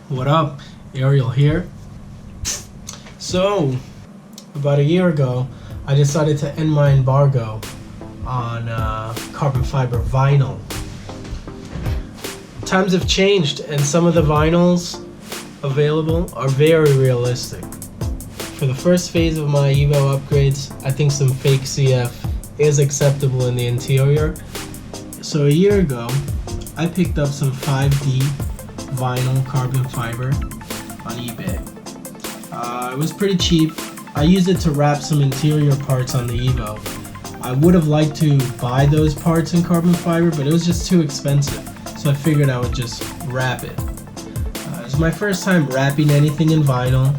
What up? Ariel here. So, about a year ago, I decided to end my embargo on carbon fiber vinyl. Times have changed, and some of the vinyls available are very realistic. For the first phase of my Evo upgrades, I think some fake CF is acceptable in the interior. So a year ago, I picked up some 5D vinyl carbon fiber on eBay. It was pretty cheap. I used it to wrap some interior parts on the Evo. I would have liked to buy those parts in carbon fiber, but it was just too expensive, so I figured I would just wrap it. It's my first time wrapping anything in vinyl,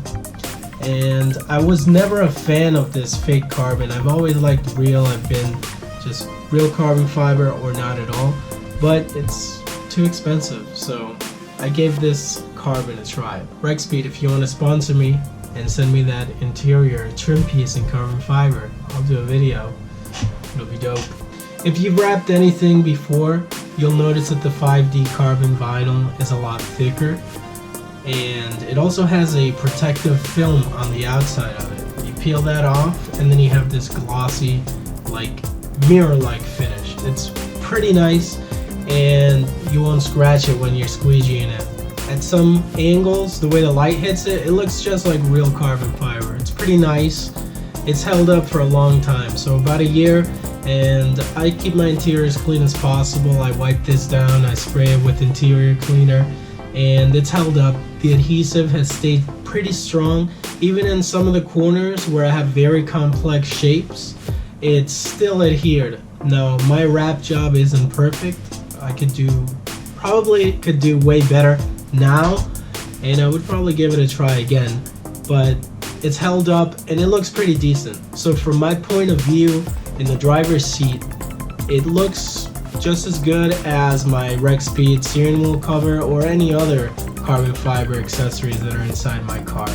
and I was never a fan of this fake carbon. I've always liked real. I've been just real carbon fiber or not at all, but it's too expensive, so I gave this carbon a try. Rexpeed, if you want to sponsor me and send me that interior trim piece in carbon fiber, I'll do a video. It'll be dope. If you've wrapped anything before, you'll notice that the 5D carbon vinyl is a lot thicker, and it also has a protective film on the outside of it. You peel that off, and then you have this glossy, like mirror-like finish. It's pretty nice, and you won't scratch it when you're squeegeeing it. At some angles, the way the light hits it, it looks just like real carbon fiber. It's pretty nice. It's held up for a long time, so about a year, and I keep my interior as clean as possible. I wipe this down, I spray it with interior cleaner, and it's held up. The adhesive has stayed pretty strong. Even in some of the corners where I have very complex shapes, it's still adhered. Now, my wrap job isn't perfect. I probably could do way better now, and I would probably give it a try again, but it's held up and it looks pretty decent. So from my point of view in the driver's seat, it looks just as good as my Rexpeed steering wheel cover or any other carbon fiber accessories that are inside my car.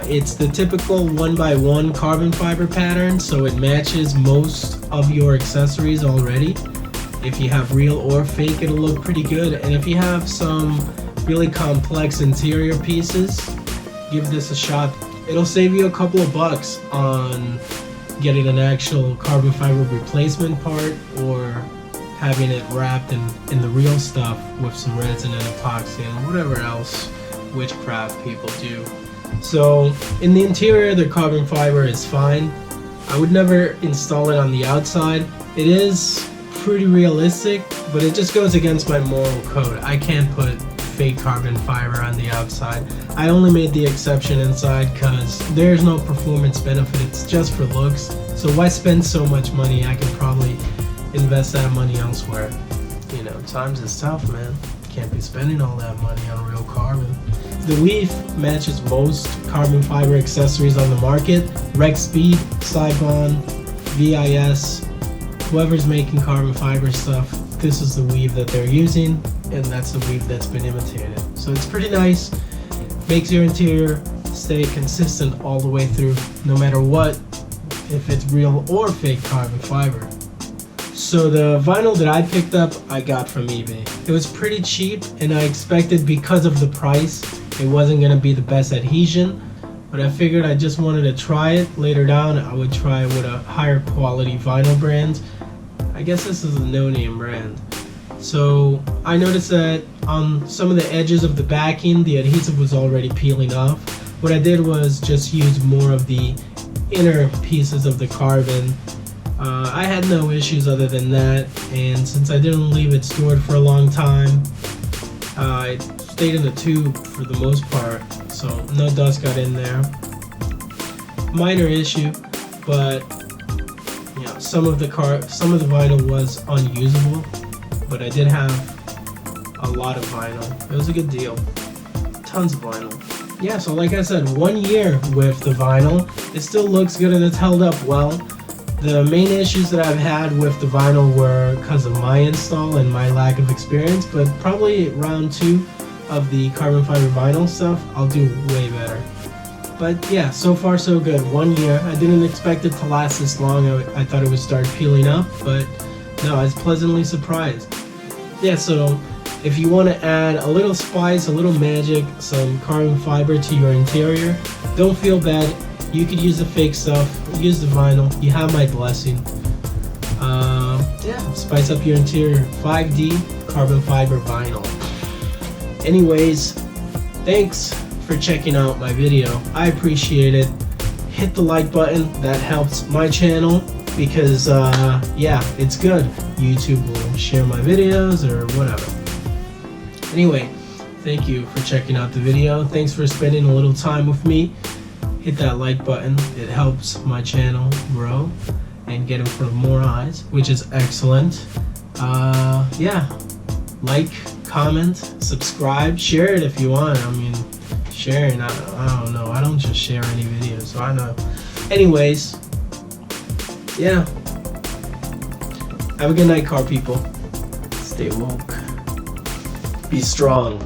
It's the typical 1x1 carbon fiber pattern, so it matches most of your accessories already. If you have real or fake, it'll look pretty good, and if you have some really complex interior pieces, give this a shot. It'll save you a couple of bucks on getting an actual carbon fiber replacement part or having it wrapped in the real stuff with some resin and epoxy and whatever else witchcraft people do. So in the interior, the carbon fiber is fine. I would never install it on the outside. It is pretty realistic, but it just goes against my moral code. I can't put fake carbon fiber on the outside. I only made the exception inside because there's no performance benefit. It's just for looks. So why spend so much money? I can probably invest that money elsewhere. You know, times is tough, man. Can't be spending all that money on real carbon. The weave matches most carbon fiber accessories on the market. Rexpeed, Sibon, VIS, whoever's making carbon fiber stuff, this is the weave that they're using, and that's the weave that's been imitated. So it's pretty nice. Makes your interior stay consistent all the way through, no matter what, if it's real or fake carbon fiber. So the vinyl that I picked up, I got from eBay. It was pretty cheap, and I expected because of the price, it wasn't going to be the best adhesion, but I figured I just wanted to try it. Later down, I would try it with a higher quality vinyl brand. I guess this is a no-name brand. So I noticed that on some of the edges of the backing, the adhesive was already peeling off. What I did was just use more of the inner pieces of the carbon. I had no issues other than that, and since I didn't leave it stored for a long time, it stayed in the tube for the most part, so no dust got in there. Minor issue, but you know, some of the vinyl was unusable, but I did have a lot of vinyl. It was a good deal. Tons of vinyl. Yeah, so like I said, 1 year with the vinyl. It still looks good and it's held up well. The main issues that I've had with the vinyl were because of my install and my lack of experience, but probably round 2 of the carbon fiber vinyl stuff, I'll do way better. But yeah, so far so good. 1 year. I didn't expect it to last this long. I thought it would start peeling up, but no, I was pleasantly surprised. Yeah, so If you want to add a little spice, a little magic, some carbon fiber to your interior, don't feel bad. You could use the fake stuff, use the vinyl. You have my blessing. Yeah, spice up your interior. 5D carbon fiber vinyl. Anyways, thanks for checking out my video. I appreciate it. Hit the like button. That helps my channel because yeah, it's good. YouTube will share my videos or whatever. Anyway, thank you for checking out the video. Thanks for spending a little time with me. Hit that like button. It helps my channel grow and get in front of more eyes, which is excellent. Yeah, like, comment, subscribe, share it if you want. I mean, sharing, I don't know. I don't just share any videos, so I know. Anyways, yeah. Have a good night, car people. Stay woke. Be strong.